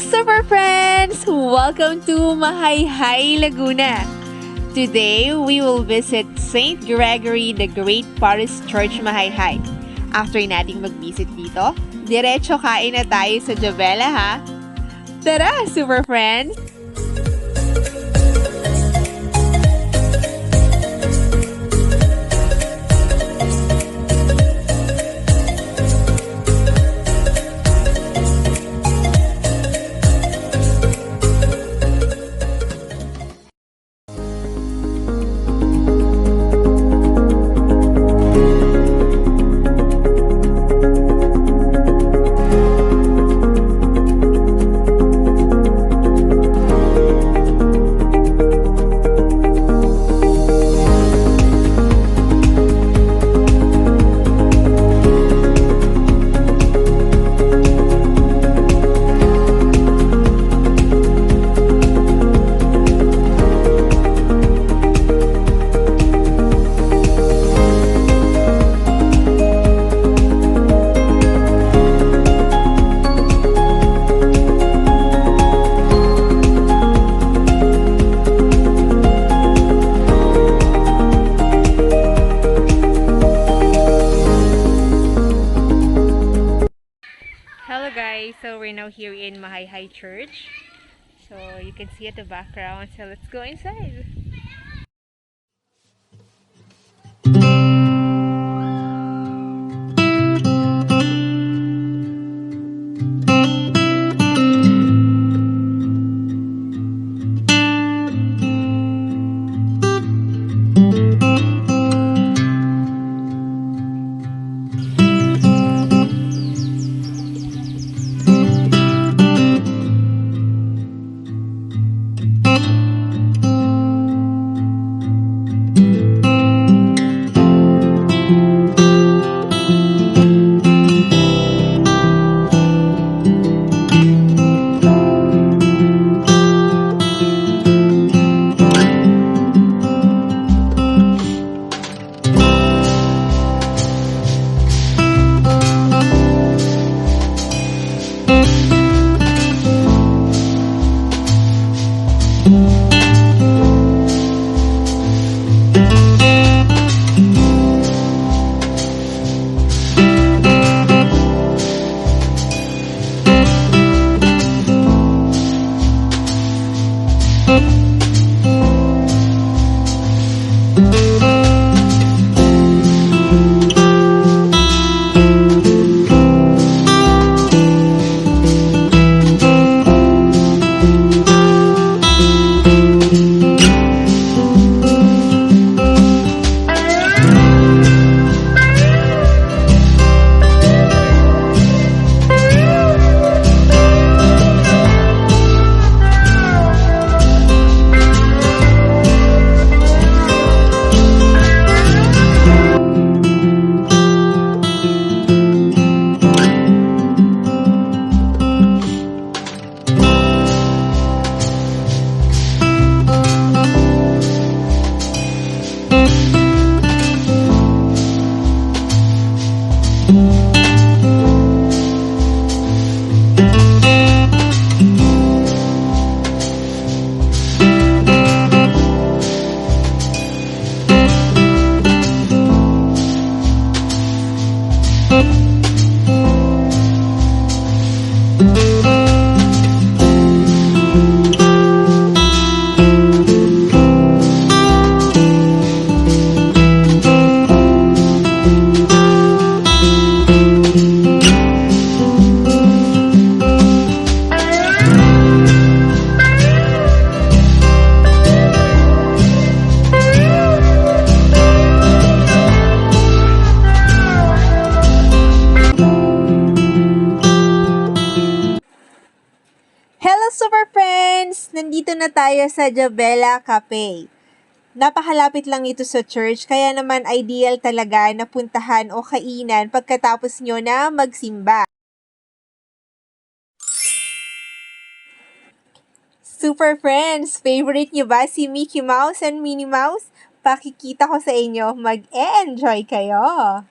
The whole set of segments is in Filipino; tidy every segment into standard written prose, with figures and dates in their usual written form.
super friends! Welcome to Mahayhay, Laguna. Today, we will visit St. Gregory the Great Parish Church, Mahayhay. After nating mag-visit dito, diretso kain na tayo sa Jabela, ha? Tara, super friends! Hello guys, so we're now here in Mahayhay Church. So you can see at the background, so let's go inside. Super friends! Nandito na tayo sa Jabela Cafe. Napakalapit lang ito sa church, kaya naman ideal talaga na puntahan o kainan pagkatapos nyo na magsimba. Super friends! Favorite nyo ba si Mickey Mouse and Minnie Mouse? Pakikita ko sa inyo, mag-e-enjoy kayo!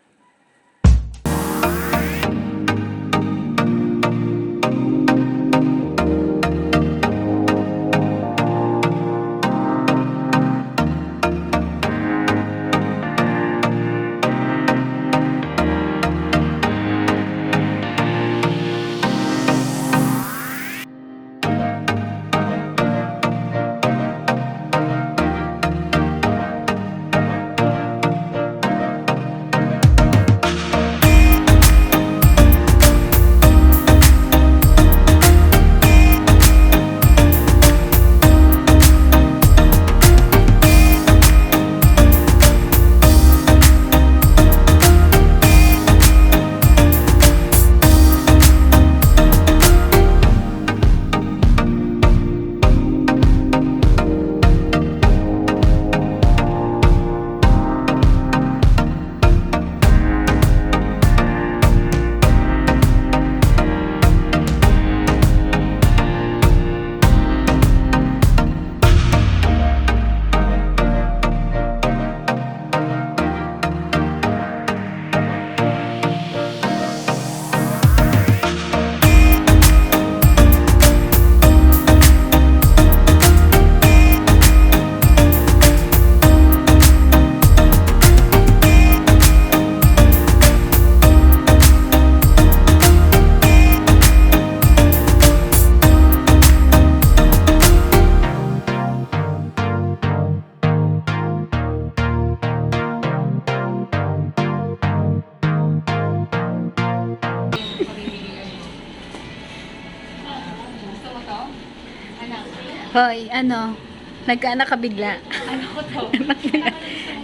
Hoy, ano? Nagkaanak ka bigla. Ano ko to?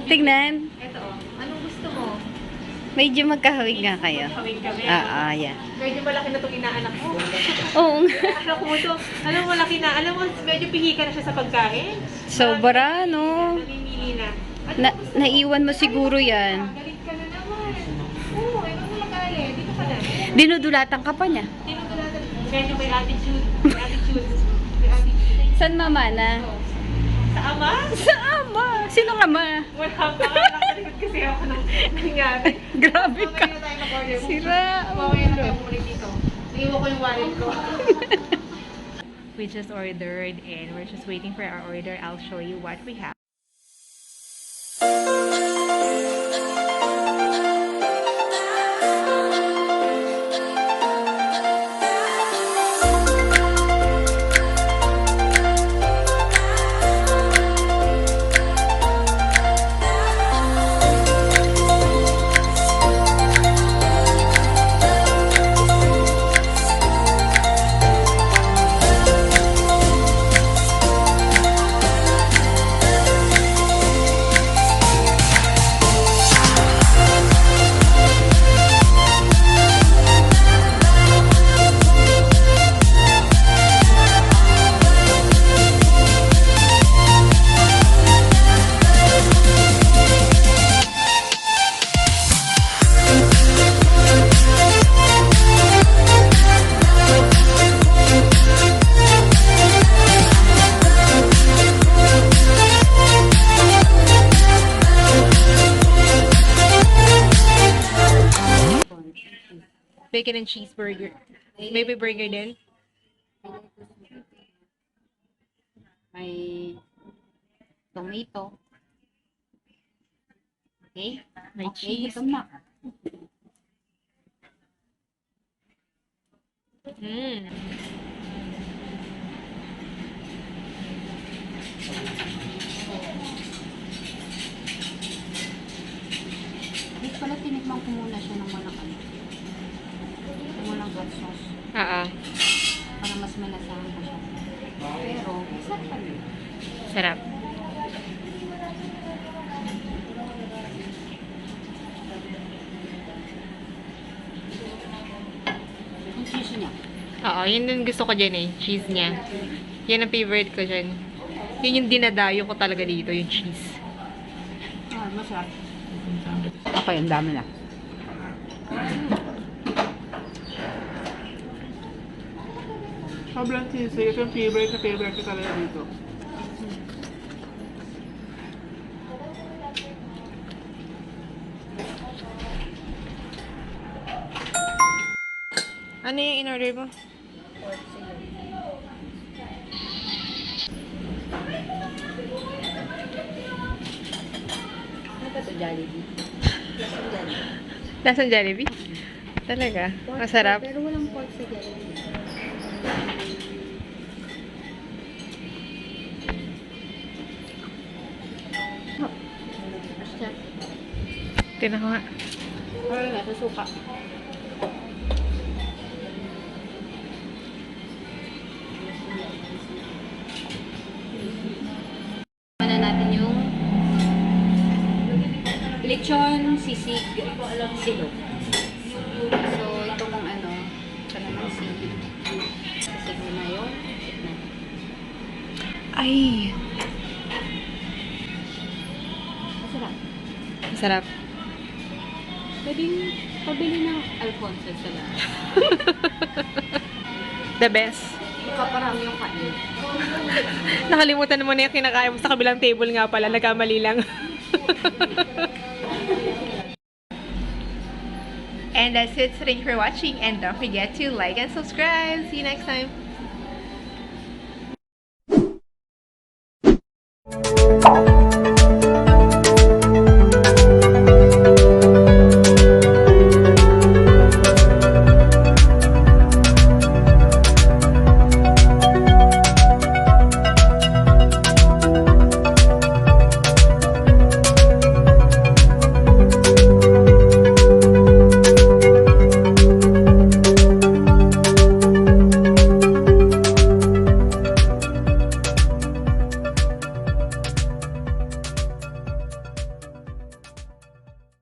Tignan. Ito, anong gusto mo? Medyo magkahawig nga kayo. Kawin kami. Yeah. Medyo malaki na itong inaanak ko. Oo nga. Anak mo to, alam mo, malaki na. Alam mo, medyo pihika na siya sa pagkain. Sobra, no? Namimili na. Naiwan mo siguro yan. Galit ka na naman. Oo, ay mo magalit. Dito ka na. Dinudulatan ka pa niya. Tinutulatan. Medyo may attitude. May attitude. May attitude. San mama na? Sa ama? Sa ama. Sinong ama? Wala pa. Nakalikod kasi ako ng nangyari. Grabe ka. Mamaya na tayo mag-order. Sira. Mamaya na tayo mag-order dito. Naiwan ko yung wallet ko. We just ordered and we're just waiting for our order. I'll show you what we have. Bacon and cheeseburger. Maybe burger din. May tomato. Okay? May Okay, cheese. gutom na. Mm. Dito pala tinikman ko muna siya ng walang ano. Walang hot sauce. Para mas malasahan pa siya. Pero, sarap pa rin. Sarap. Yung cheese niya. Oo, yun din gusto ko dyan eh. Cheese niya. Yan ang favorite ko dyan. Yun yung dinadayo ko talaga dito, yung cheese. Masarap. Okay, ang dami na. Sobrang cheesy. Ito yung favorite na favorite ko talaga dito. Ano yung in-order mo? Ano ba ito, Jollibee? Lasang Jollibee? Talaga? Masarap? Pero walang pork sa Jollibee. Basta. Tinan ko nga. Or nga, susuka. Na natin yung lechon sisig silog. So, ito kung ano, kalamansi. Sisig mo na yung na. Ay! Masarap. Masarap. Pwedeng pabili ng Alfonso sa lahat. The best. Makaparami yung kain. Nakalimutan mo na yung kinakain mo sa kabilang table nga pala. Nagkamali lang. And that's it. Thank you for watching. And don't forget to like and subscribe. See you next time.